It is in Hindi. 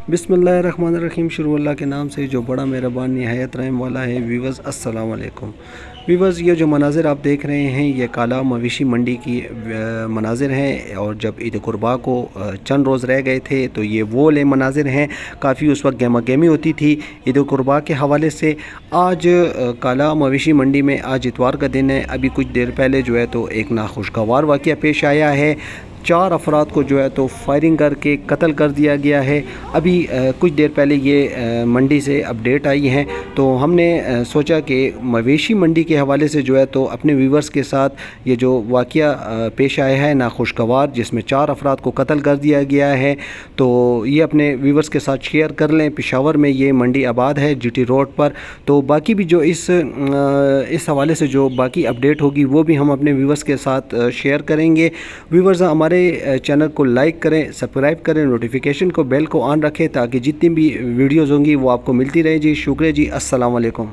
बिस्मिल्लाहिर्रहमानिर्रहीम। शुरू अल्लाह के नाम से जो बड़ा मेहरबान निहायत रहम वाला है। वीवर्स अस्सलाम वालेकुम। वीवर्स, ये जो मनाज़िर आप देख रहे हैं ये काला मवेशी मंडी की मनाज़िर हैं। और जब ईद कुर्बा को चंद रोज़ रह गए थे तो ये वो ले मनाज़िर हैं। काफ़ी उस वक्त गहमा गहमी होती थी ईद कुर्बा के हवाले से। आज काला मवेशी मंडी में आज इतवार का दिन है। अभी कुछ देर पहले जो है तो एक नाखुशगवार वाक़या पेश आया है। 4 अफराद को जो है तो फायरिंग करके कत्ल कर दिया गया है। अभी कुछ देर पहले ये मंडी से अपडेट आई हैं, तो हमने सोचा कि मवेशी मंडी के हवाले से जो है तो अपने व्यूवर्स के साथ ये जो वाक़या पेश आया है नाखुशगवार, जिसमें 4 अफराद को कत्ल कर दिया गया है, तो ये अपने व्यूवर्स के साथ शेयर कर लें। पेशावर में ये मंडी आबाद है GT रोड पर। तो बाकी भी जो इस हवाले से जो बाकी अपडेट होगी वो भी हम अपने व्यूवर्स के साथ शेयर करेंगे। व्यूवर्स, हमारे चैनल को लाइक करें, सब्सक्राइब करें, नोटिफिकेशन को बेल को ऑन रखें ताकि जितनी भी वीडियोज़ होंगी वो आपको मिलती रहे जी। शुक्रिया जी। अस्सलाम वालेकुम।